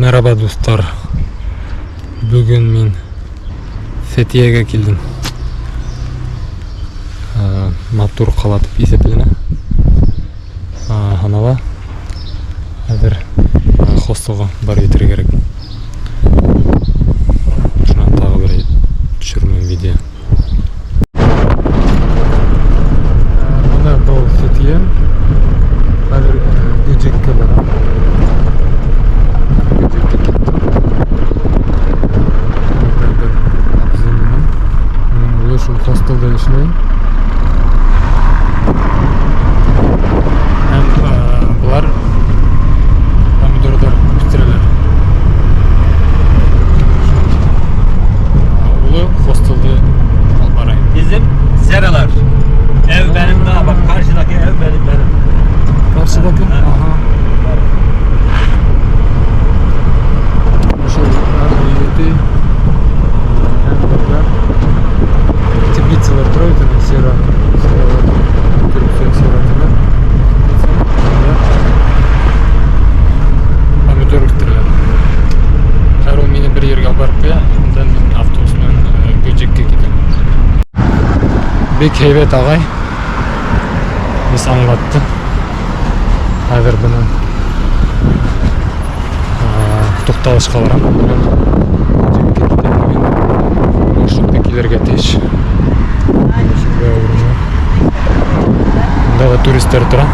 Merhaba dostlar. Bugün men Fethiye'ye keldim. Motor qalatib esepлене. Hanava. Hozir hostelga borib yetir kerak. Shuni tag'i bir tushiraman video. Mana bu Fethiye. Hozir Gujekka boraman. Şu hostelda ishlayman. Hem bular pomidorlar bitiralar. Ulu hostelda olib borayım. Bizim seralar. Ev benim daha bak karşıdaki ev benim. Karşıdaki? Aha. Şu yedi hamburger. Теплицалар тұрайды, сера сератылар. Помидор бітірілер. Қару мені бір ерге барып қоя, ондан мен автобусмен Göcekке кетемін. Бек хейбет ағай біз аңғатты. Қазір бұны тоқталышқа барамын. Göcekке кетемін. Маршрутқа келерге тез. Bunda da turistler tura.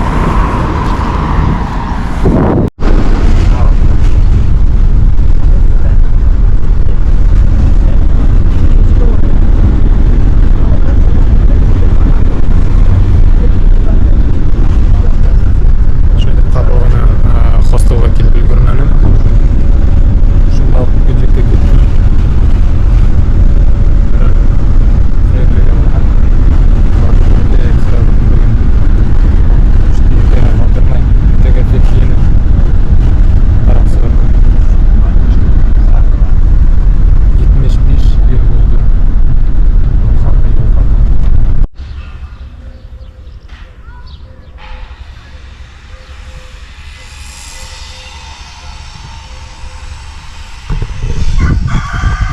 Şöyle tabağına hostelga kelib ulgurmanim. Shundoq Göcekka ketdim.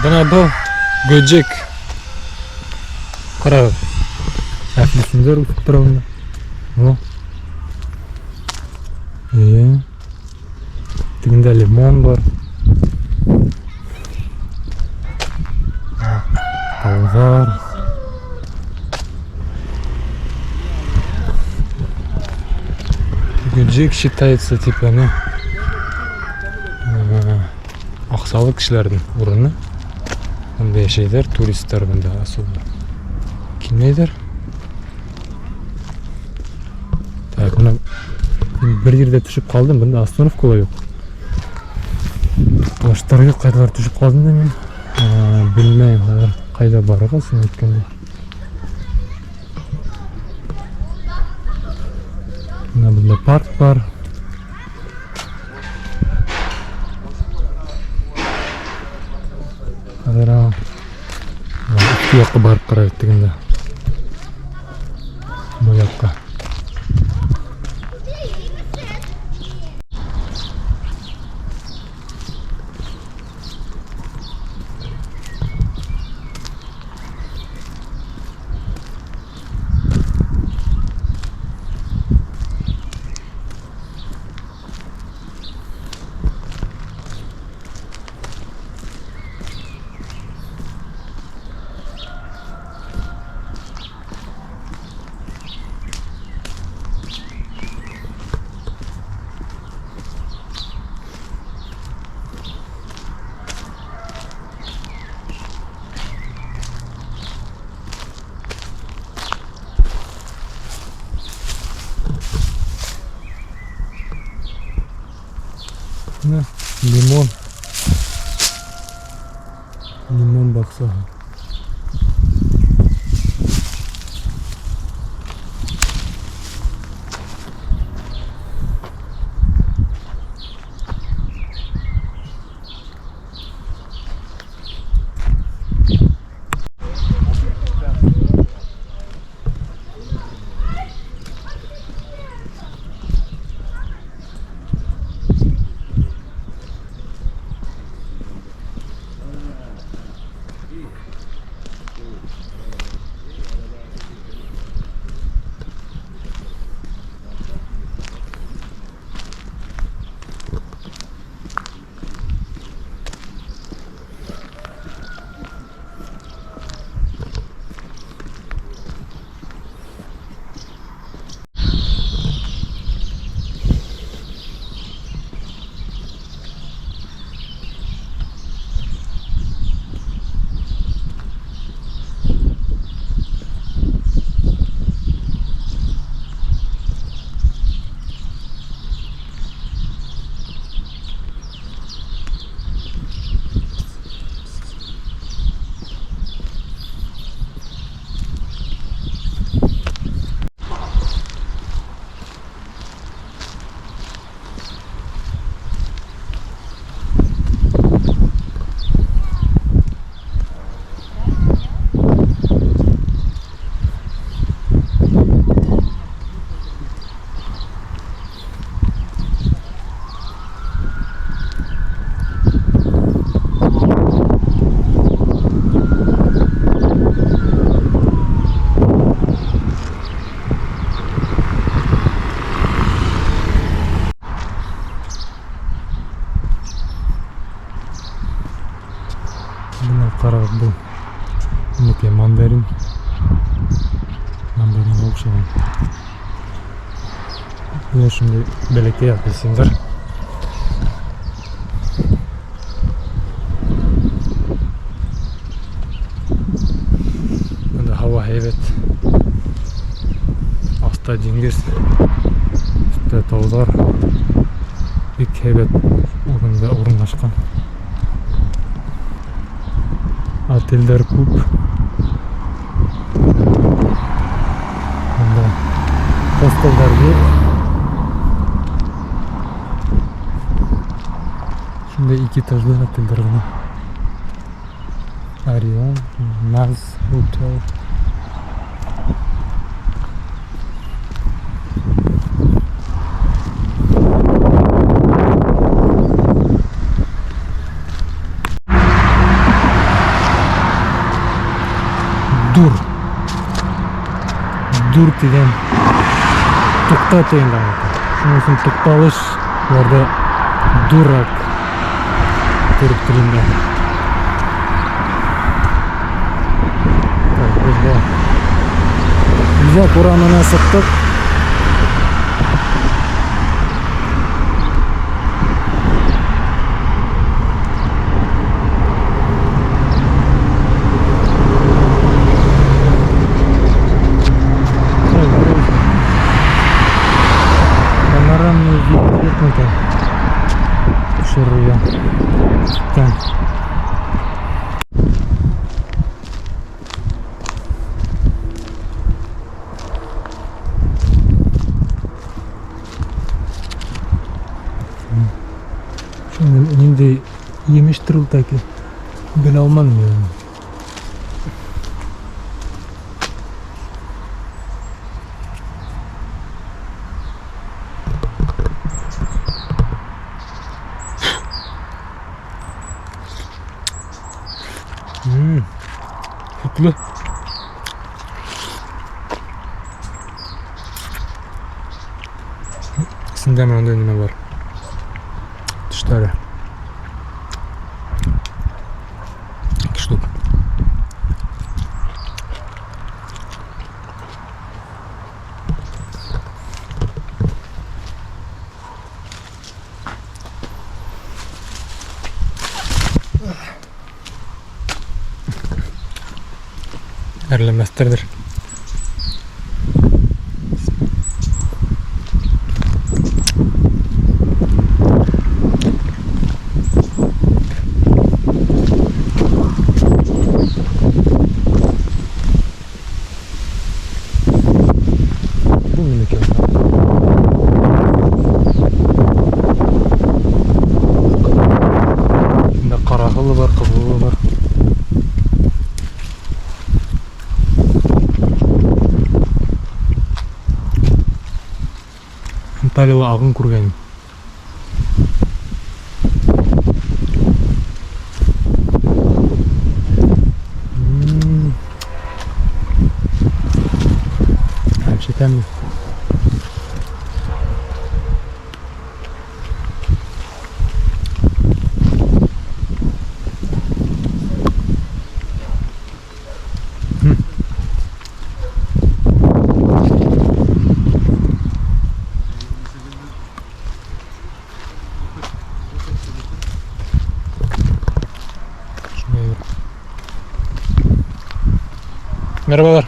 Bana bu Göcek. Qara. Aflisizlar o'tib turibdi. O. Tugunda limon bor. Kavzar. Göcek считается типа ne? Aqsali kishilarning o'rni. Bunda yashaydilar, turistlar bunda asosiy kelmaydilar. Tak, buni bir yerda tushib qoldim. Bunda oстановкалар yo'q. Boshlarga qaytalar tushib qoldim-da men. Bilmayman hozir qayda borgansan aytganda. Mana bunda park bor. Hozir ikki yoqqa borib qarayotganda. Bu yoqqa. Limon. Limon baksa. Қарағат бұл мінекей мандарин оқшаған. Бұл ошындай бәлекей апельсиндар. Мында хава heybet. Аста деңгіз, үстте таулар. Бик heybet орында орынлашқан. Отельдер көп. Мында хостелдар көп. Шундай 2 этажды отельдер гана. Орион, Naz Hotel. Дур деген тоқта деген да. Шуның үшін тоқталыш оларда дурак түрік тілінде. Güzel Kur'an'ına sıktık. Панорамный вид это широко. Так. Нендей емеш тұрылды әке біле алмадым я. Sütlü. İkisinde hemen onda önüme var. Dışları. 2 штук. Әрлеместердір. Бұл менеке. Бұнда қарақылы бар, қызылы бар. Анталиялы ағын көргенім. Әмші тәмді. Merhabalar.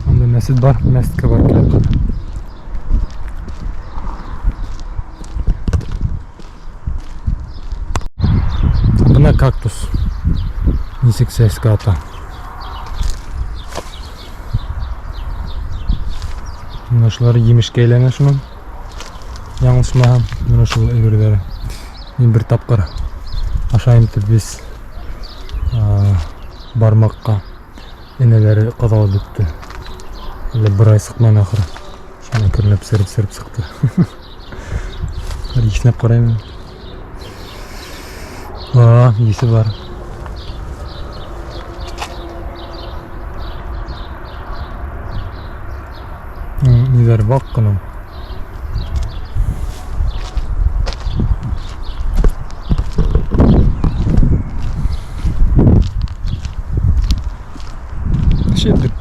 Onda mescid var, mescidke var kelip. Buna kaktus. Нисек сәске ата. Мына шулар емешке әйләнә шуның. Яңылышмаһам, мына шул өлгердәре. Мин бер тапкыр ашайым дип без бармакка энеләре кадалып бетте. Әле бер ай сыкман ахыры. Шуны кирләп сырып сыкты. Хәзер ишнәп карыйм. Исе бар. Кешелер вак кына. Şimdi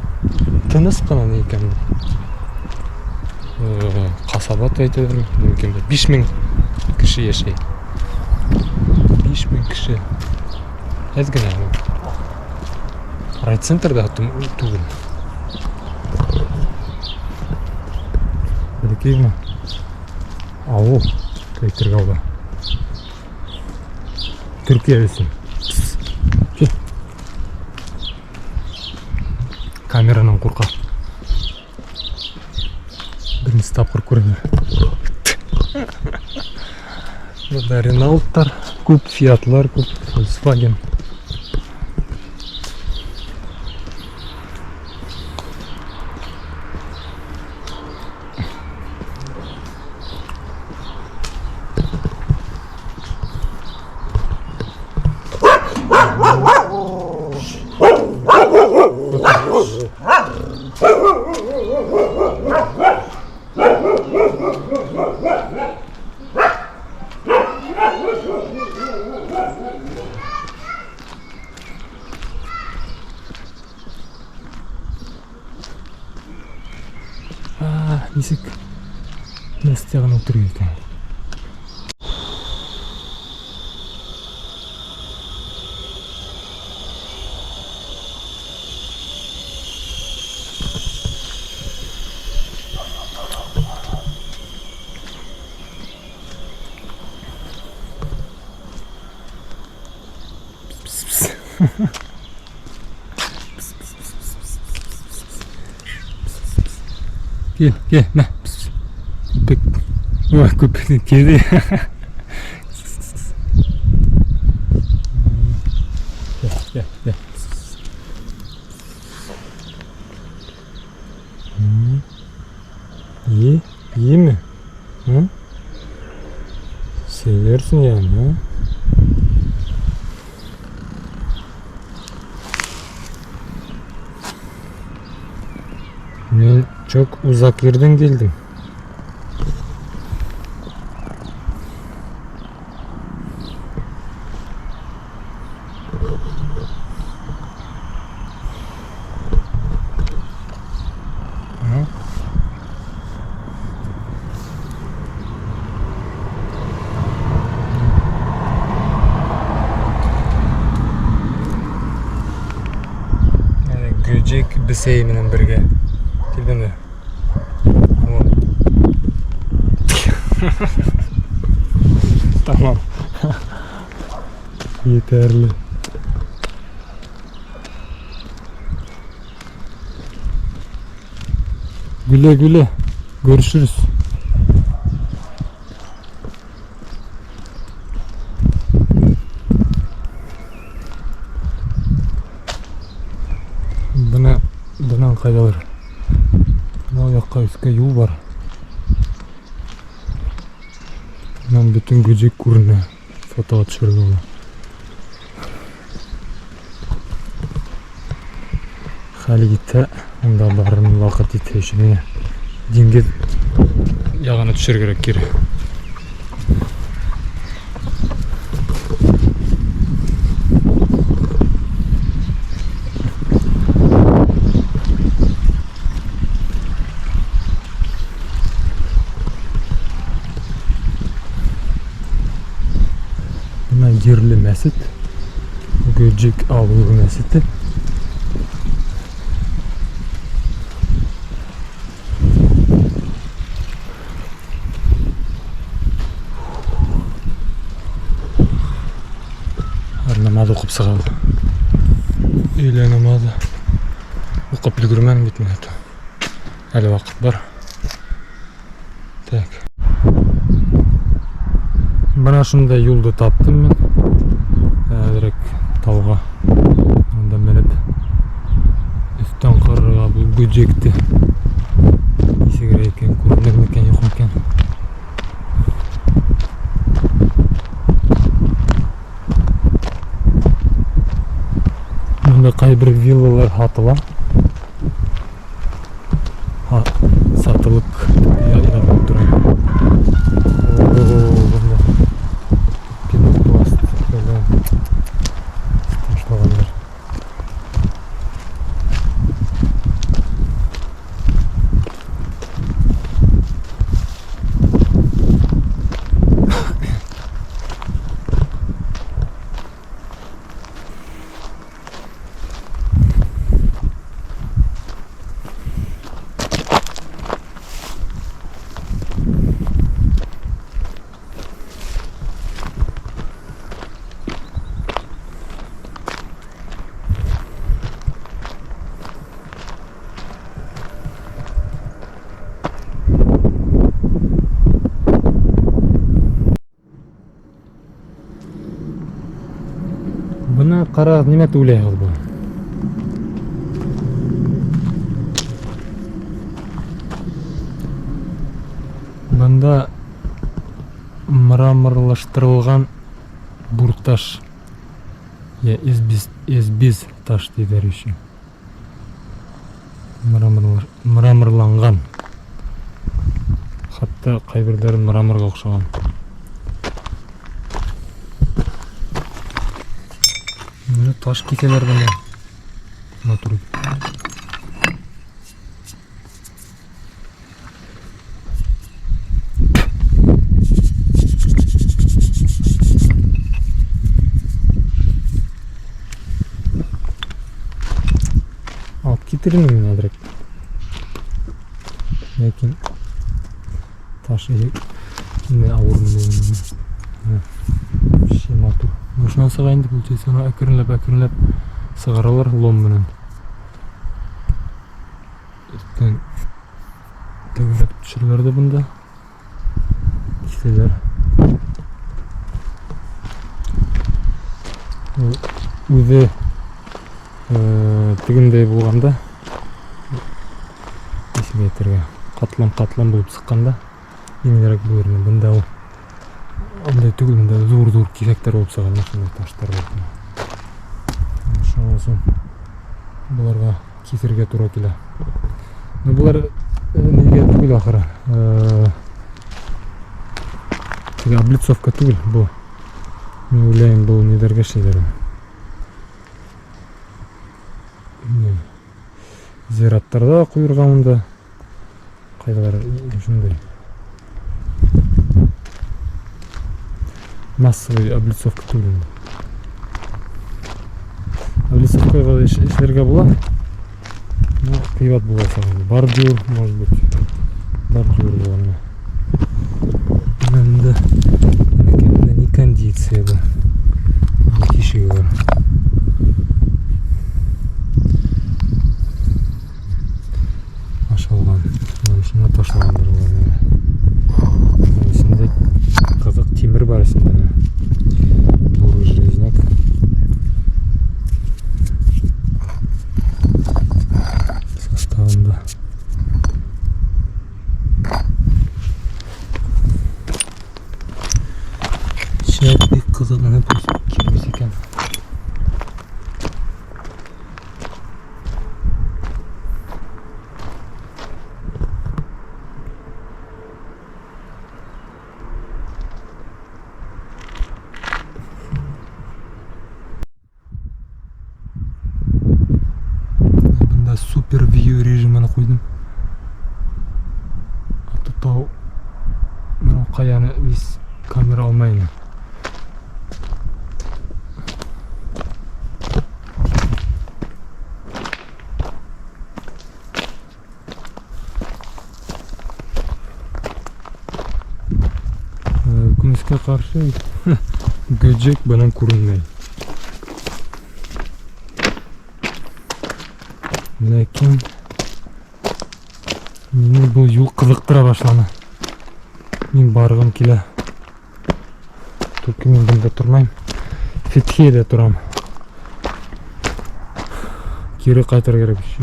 tınız kına ekan. Kasaba aytılır mümkün. 5000 kişi yaşay. 5000 kişi. Ezgine. Райцентрда түгел. Бәлкейме? Ауыл Көйтер қалды. Түркия өсін. Камераның қорқа. Бірінші тапқыр көрінер. Burada Renault'lar, көп Fiat'lar, көп Volkswagen. Нисек нәрсетеген отыр екен. Gel, ne? Köpek. Vay köpek, kedi. Gel. İyi mi? Hı? Seversin yani ha? Ben çok uzak yerden geldim. Göcek Bisey bilen birge. Kelgende. Tamam. Yeterli. Güle. Görüşürüz. Bundan kaydalar. Bu yakka üstte yol var. Bundan bütün göcek görünüyor. Foto atışırız onu. Hali gitti. Onda barın vakit yetişimine. Denge yağını düşür gerek geri. Yerli mescid, Göcek Avluğu mescidi. Namaz okup sığaldı. Öyle namazı okup ulgurman gitmedi. Hali vakit var. Tak. Bana şunday yolda taptım ben. Direkt tavga. Ondan menip üstten karıga bu göcekti. Nesi gereken, kurulur meken, yok meken. Bunda kay bir villalar hatıla. Satılık Мына кара неме туулай калды. Мында мраморлаштырылган бурташ. Я эсбиз таш дейдер еще. Мраморланган. Хатта кайбирлери мраморго окшогон. Мына таш кеселер мына. Матур. Алып кетирмин мен азыраак. Lekin taş ne avurun şey matur. Muşuna sığayındı bu tezana akırınlap sığaralar lom menen. Üstten tövürep düşürlerdi bunda. Kiseler. Өзі тігіндей болғанда метрге қатлам болып сыққанда еңірек бөлеріне бұнда ол ондай түгіл, мұнда зур кесектер болып саған машиналық таштар болды. Шамасын бұларға кесерге тура келе. Бұлар неге түгіл ақыры облицовка түгіл бұл. Мен ойлайын бұл недерге шейлері. Зираттарда құйырғанында қайдалар үшіндай массовый облицовка түгілінде. Облицовкаға ішлерге бола, қибат бола саған. Бордюр, может быть, бордюр болғанына. Мында не кондиция бұл. Не тишігі бар. Шына ташлағандар олар. Осында қызық темір бар осында. Бурый железняк. Составында. Шәпек қызығына келмес екен. Супер вью режиміне қойдым. Атытау қаяны біз камера алмайын. Күміске қаршы көжек банан көрінмей. Lekin meni bu yo'l qiziqtira boshladi. Men borg'im keladi. Только men bunda turmayman. Fethiyada turaman. Keri qaytar kerak shu.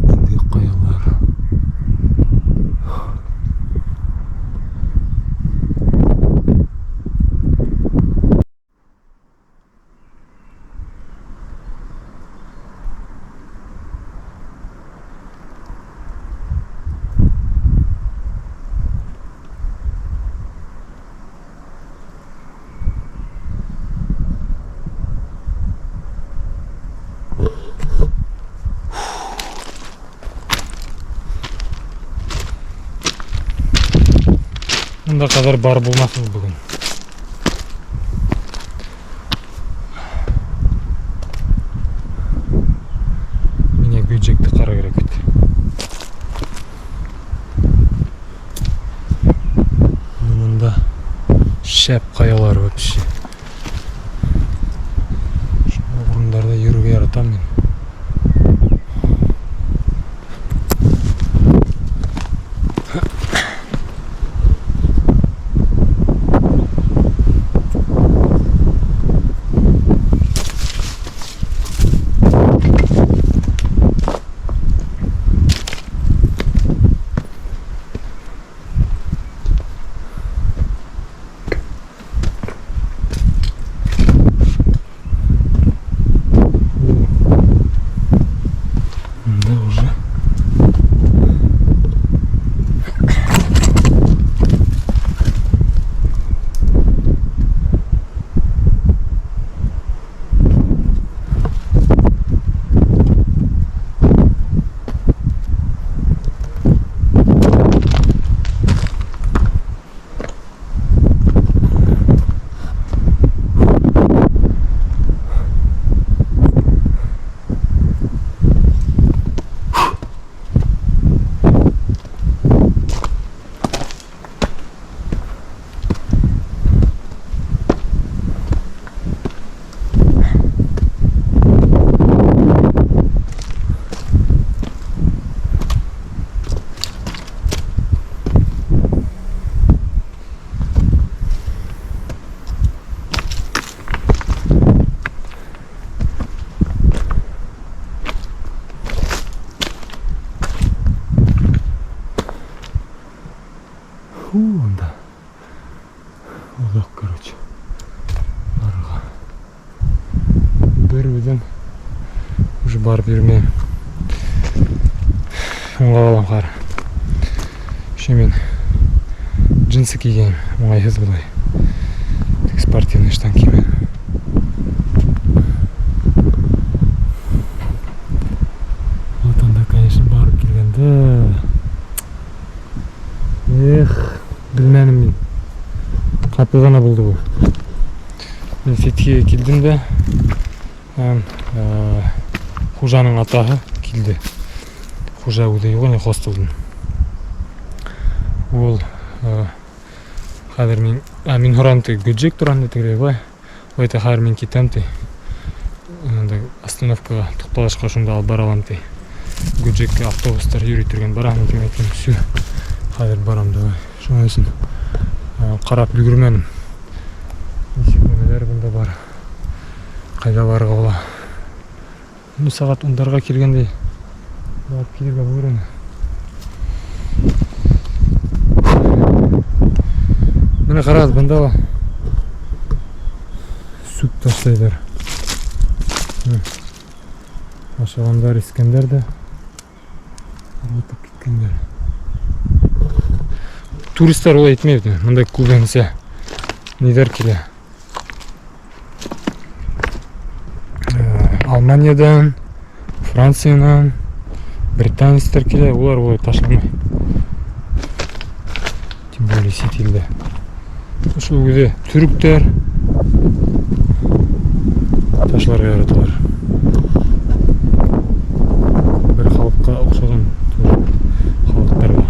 Bunday qoyalar. Bunda kadar bar bulmazsınız bugün. Mine göcekti kara gerek bitti. Bunda şep kayalar var bir şey. Şu burunlarda yürüge yaratan ben. анда ұзақ, короче, арыға біруден уже барып бермеймін. Оңға алам қар. Еще мен джинсы киген, оңайсыз бұлай. Тек спортивный штан кимен. Вот анда, конечно, барып келгенде. Білмәнім мен. Қапылғана болды бұл. Мен Фетхиге келдім де, Хужаның атағы келді. Хужа өдей ғой, хостелдің. Ол қазір мен ұранты Гүджек тұранды тігіле бай. Ойта қазір мен кетем тей. Остановкаға тұқталашқа шында алып бара алам тей. Гүджекке автобустар үйретірген барамын деген айтқан все. Қазір барам давай. Шоң өсін қарап үлгірменім. Нешекемелер бұнда бар. Қайда барға ола. Үні сағат 10-дарға келгендей. Барып келерге бұйрын. Міне қарады бұнда ба. Сүп таштайдар. Ашағандар, ескендер де. Арбатып кеткендер. Туристер олай етмейді. Мұндай көбінесе недер келе. Алманиядан, Франциянан, британецтер келе, олар олай ташламай. Тем более сетелді. Бұл өде түріктер ташларға яратылар. Бір халыққа ұқсаған халықтарға.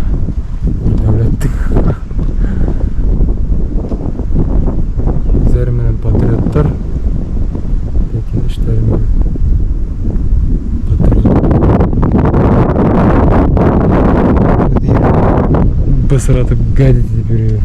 Дәулеттік. Өздері менен патриоттар. Екен іштері менен патриот. Басыратып гадить деп береді.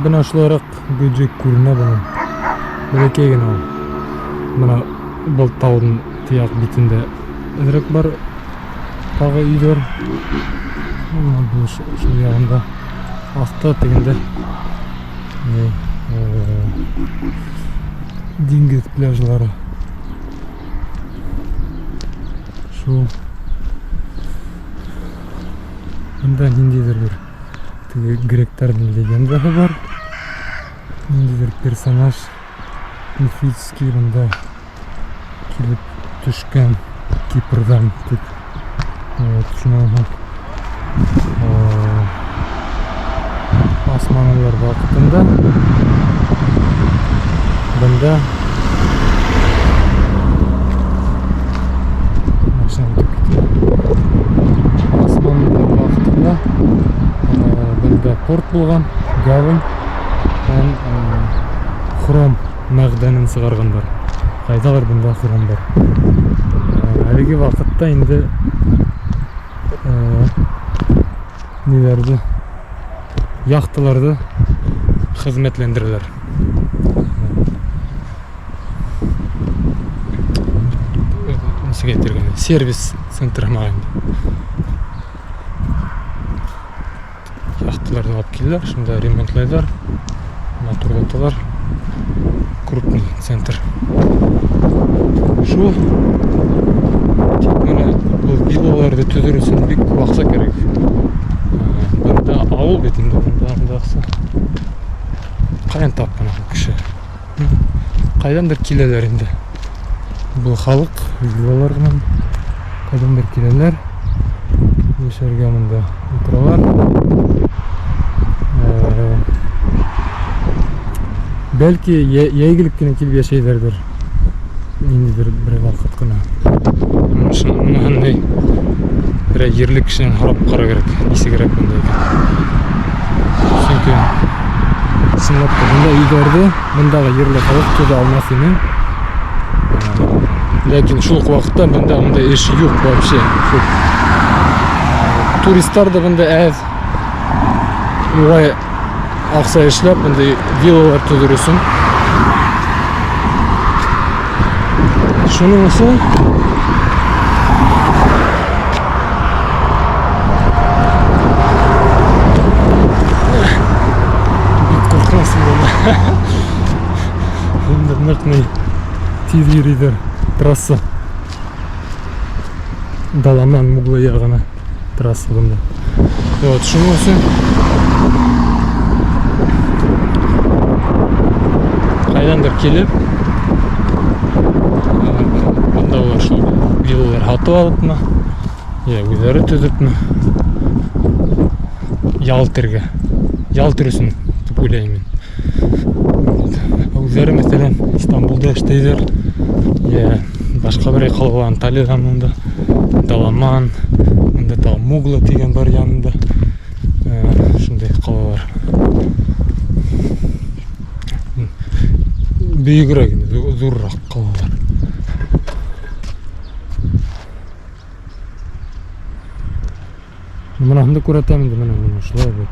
мына ушулаrak көжек көрүнө буну. Белекей гана ал. Мына бул таудун тияк битинде элек бар тагы үйлөр. Мына бул ушул ягында акта тегинде диңгиз пляжлары. Шу мында ниндейдир бир тиги гректердин легендасы бар. Ниндейдир персонаж мифический мында келип түшкөн Кипрдан деп түшүнөм. Османлылар вакытында мында Османлылар вакытында мында порт болгон, гавань, хром магденин чыгаргандар. Кайдагыр мында хром бар. Әлеги вакытта инде нелерди, яхталарды хизметлендирилер. Сервис центр магында. Яхталарды алып келдилер, шунда ремонтлайлар, моторлоталар. Крупный центр. Шу мына бул виллаларды түзүү үчүн бик көп акча керек. Мында ауыл бетинде мында акча. Каян тапкан киши? Кайдандыр келелер инде. Бул халык виллалар менен кайдандыр келелер. Жашарга мында утуралар. Belki yeğilikine kilip yaşaylardır. İndidir bir vakit kına. Bunun ne? Bir yerlik kişinin harap kara gerek, isi gerek bundaydı. Çünkü sınırlık bunda ileride bundağı yerli kalıp tuzu almasını. Lakin şu vakitte bunda iş yok вообще. Turistler de bunda az. Акса эшләп, мындай виллалар төзүрөсүн. Шуның өчен бик коркмасын бunda. Бunda ныкмый тиз йөридер трасса. Даламан мугла ягына трасса бunda. Вот, шуның өчен кайдандыр келип, мында улар ушул виллалар сатып алыпмы, өздөрү түзүпмү, ялтырга, ялтырысын деп ойлойм мен. Өздөрү маселен Истанбулда иштейлер, башка бир калган Анталиядан мында, Даламан, мында дагы Мугла деген бар янында, ушундай калалар. Büyükrek, zurrak kalalar. Mana hunda ko'rataman deb mana shular bek.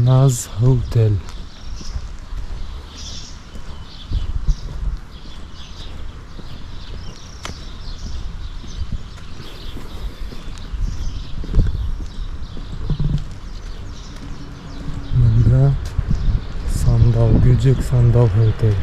Naz Hotel. Sandal, Göcek Sandal Hotel.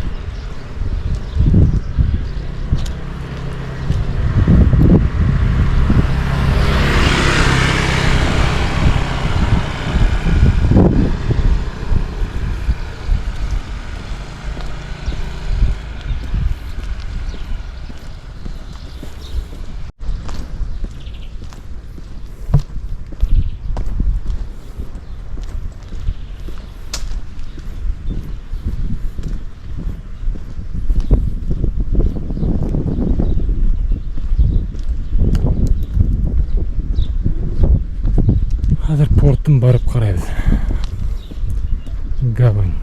Hozir portdan borib qaraymiz. Gavань.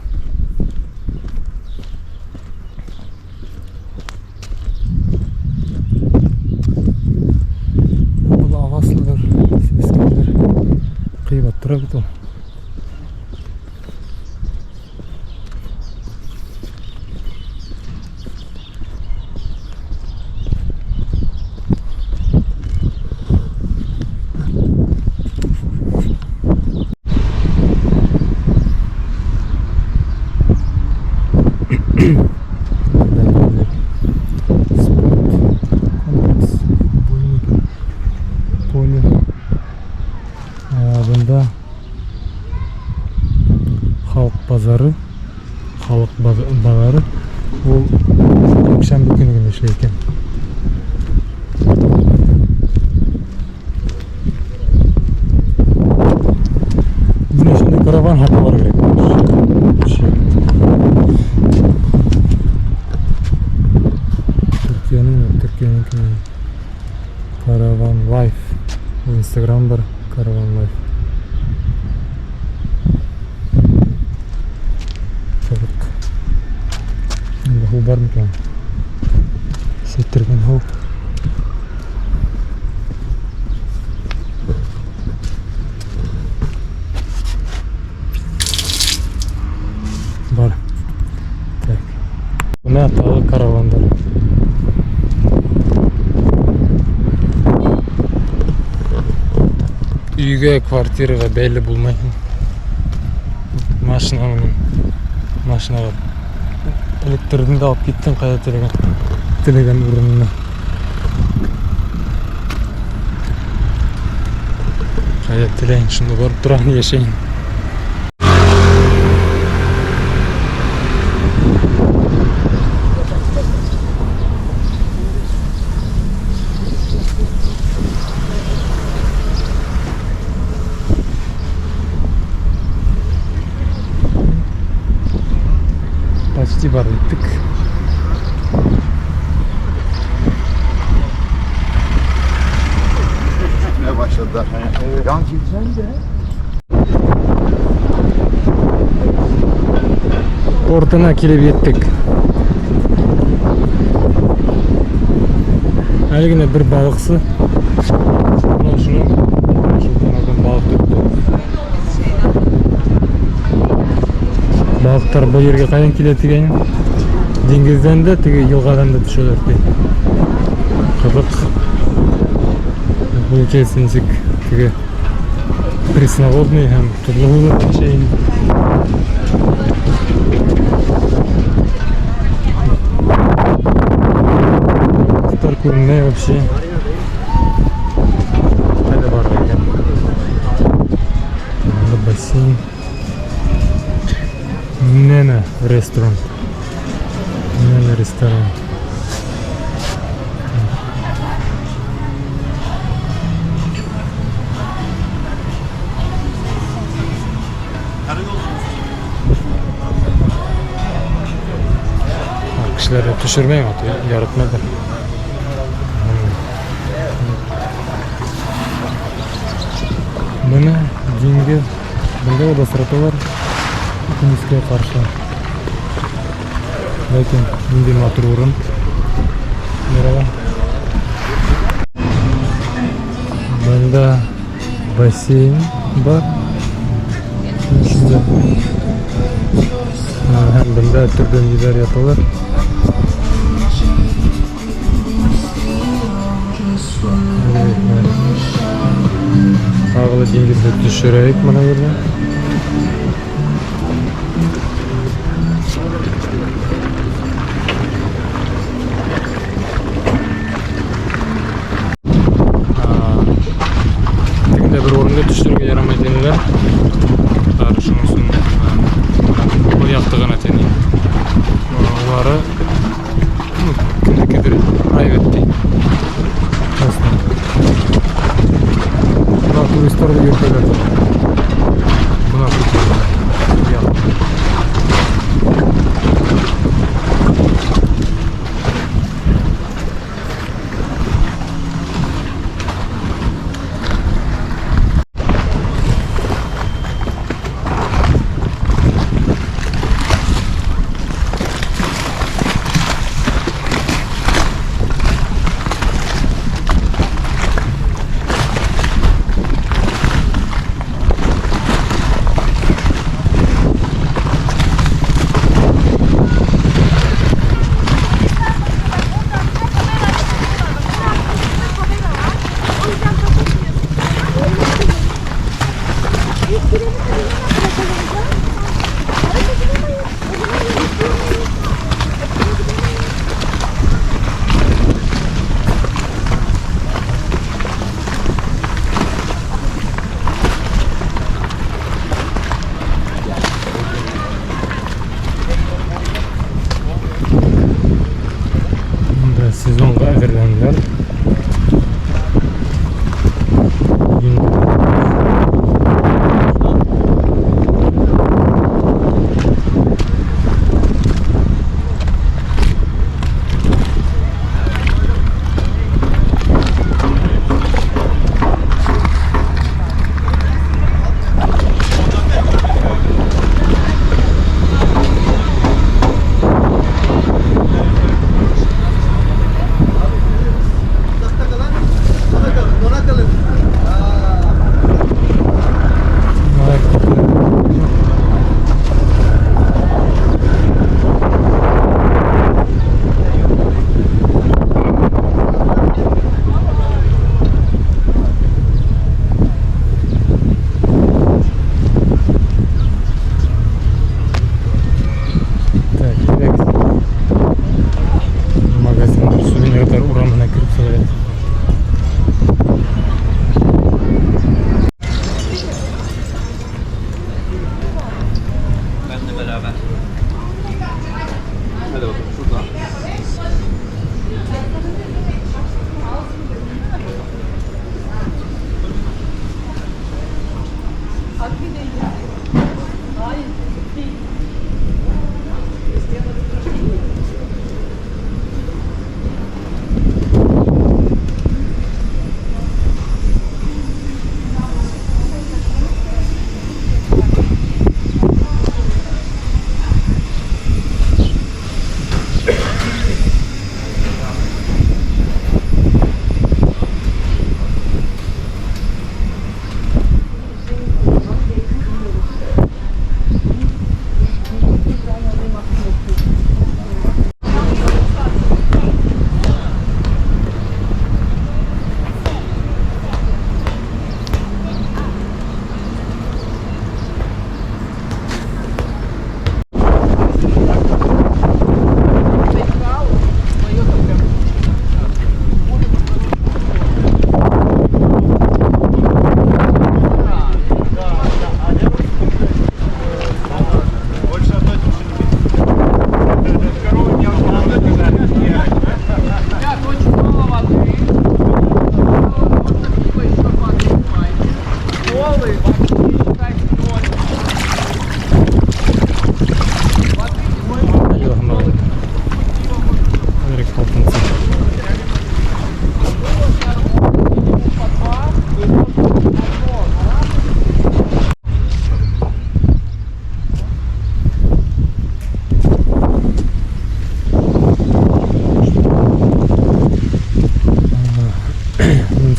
бара бит ол. Бunda халық базары, халық базары ол шәмбі күні ғана ішлейді екен. Бұның ішінде караван хаты бар керек. Түркияның караван лайф. Инстаграм бар, караван лайф. Hau бар ма екен? Сеттірген хау. Бар. Так. Мына тағы каравандар. Үйге, квартираға бәйлі болмайтын. Машинаға электрдің де алып кеттің қайда тілеген орнына. Қайда тілейін, шынды барып тұрағын ешейін. Почти бар еттік. Ne başladılar? Yan gitsen de. Портына келіп еттік. Әлгіне бір балықсы. Шunu жылтанардан балық төкті. Балықтар бұл жерге қайдан келеді екен? Деңгізден де, тіге елғадан да түшелер де. Қызық. Бұл келсенсек тіге пресноводный һәм тұрлығы шейін. Балықтар көрінмей вообще. Қайда бар екен? Бұл бассейн. Нена ресторан. Нена ресторан. Kişileri düşürmeyin atıyor, yaratmadır. Bana деньги, bunda da sırada var. Kuniske karşı. Bakın, şimdi oturuyorum. Merhaba. Bunda бассейн var. Şimdi hem bunda türbüncüler yapılır. Ağlı denizde düşürerek bana göre. Bir orunda düşürüge yaramaydılar. Şunun bu yaptığına teni. Onları gündekidir ayvetti. Buna turistler de yürüyorlar. Buna tutuyorlar.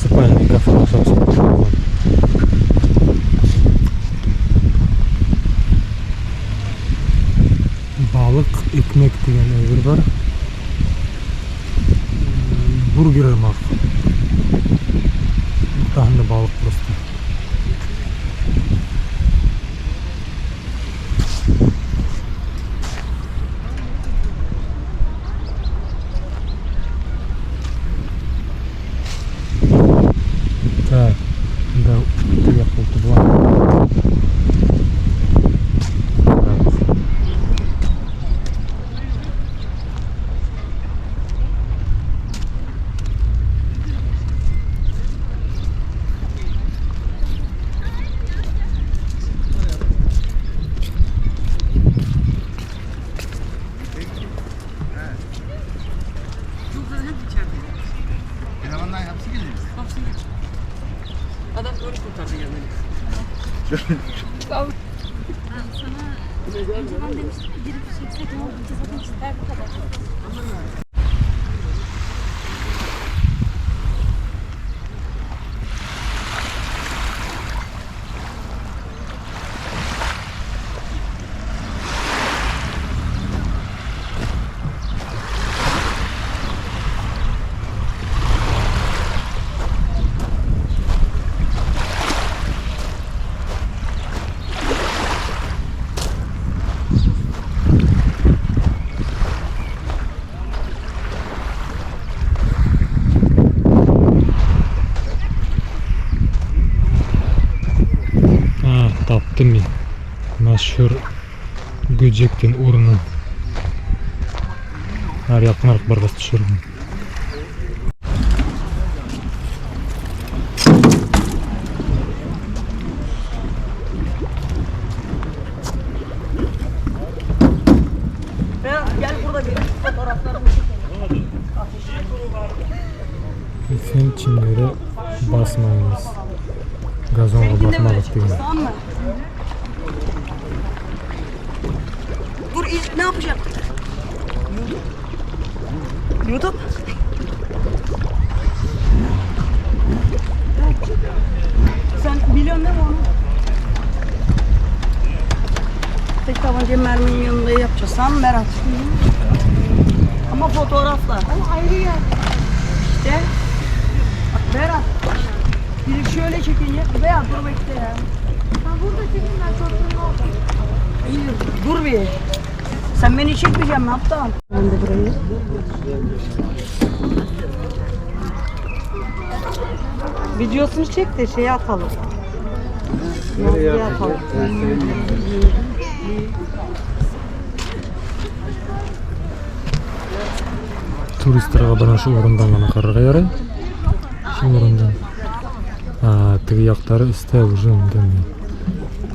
Спальный кафе ашабы. Balık ekmek degan öbür var. Burger yemek. Tahında balık просто. Так, да, приехал туда. Adam öyle kurtardı kendini. Önceden demiştim ya girip çeksek ne olur ki zaten çizer bu kadar. Taptım ben. Meşhur Göcek'ten urunu. Her yakınarık bardas düşürüm. Gel burada bir fotoğraflarımı çekelim. Bizim çimleri basmayınız. Gazonga basmalık değil. Tamam mı? Dur ilk ne yapacağım? YouTube. Sen biliyorsun değil mi onu? Tek tabanca merminin yanında yapacağız. Tamam Berat? Ama fotoğrafla. Ama ayrı yer. İşte. Bak Berat. Bir şöyle çekin ya. Veya dur bekle ya. Ben burada çekeyim ben çocuğum oldu. İyi, dur bir. Sen beni çekmeyeceksin, ne yaptın? Ben de burayı. Videosunu çek de şeye atalım. Yazıya atalım. Turistlarga bana şu orundan gana kararga yaray. Şu orundan. Tigi yaktары iste уже undan.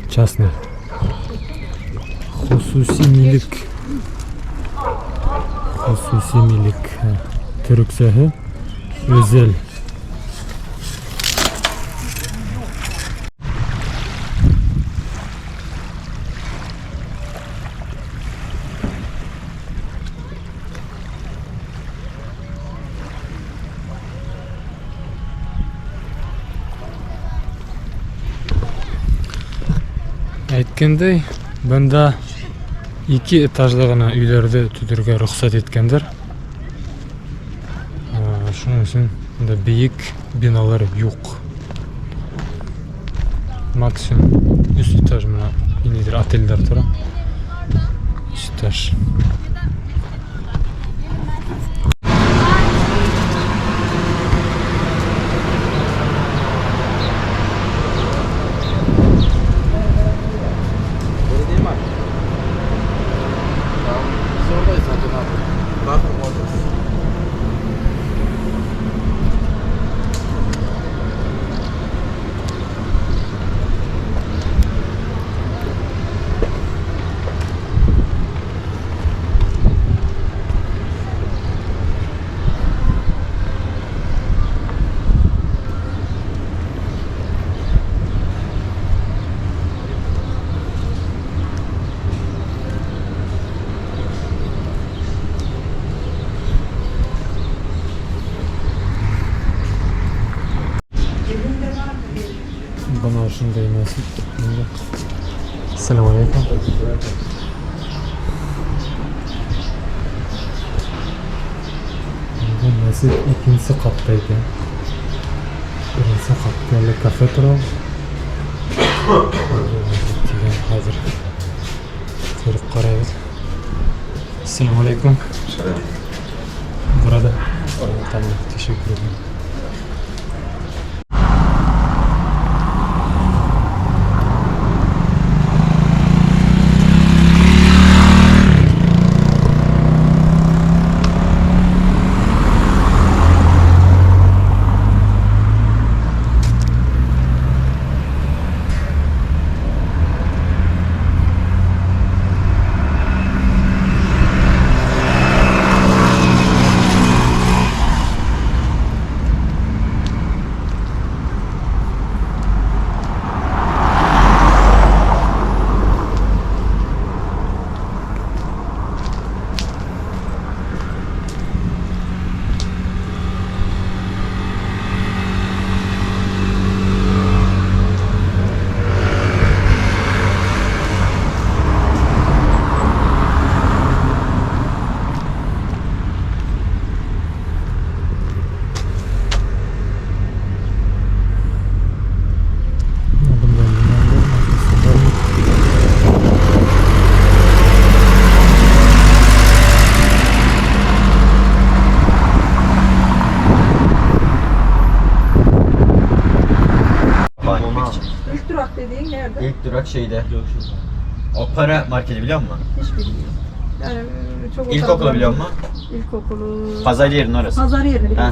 Частный. Hususi milik. Hususi milik. Türkçe'hi özel. Aytgandek, bunda 2 etajlı gana uylarda tüdürge ruhsat etkender. Şunun için bunda büyük binalar yok. Maksimum üst etaj mı inidir oteller tura. Üst etaj. Bana şunu değmesin. Selamun Aleyküm. Bu mescid ikincisi kattaydı. Birincisi katta yerli kafe duran. Hazır. Görüp karayız. Selamun Aleyküm. Burada. Tamam, teşekkür ederim. İlk durak dediğin nerede? İlk durak şeyde. Opera marketi biliyor musun? Hiç bilmiyorum. Yani çok o İlkokulu taraflarda- biliyor musun? İlkokulu. Pazar yerinin orası. Pazar yeri. Ha.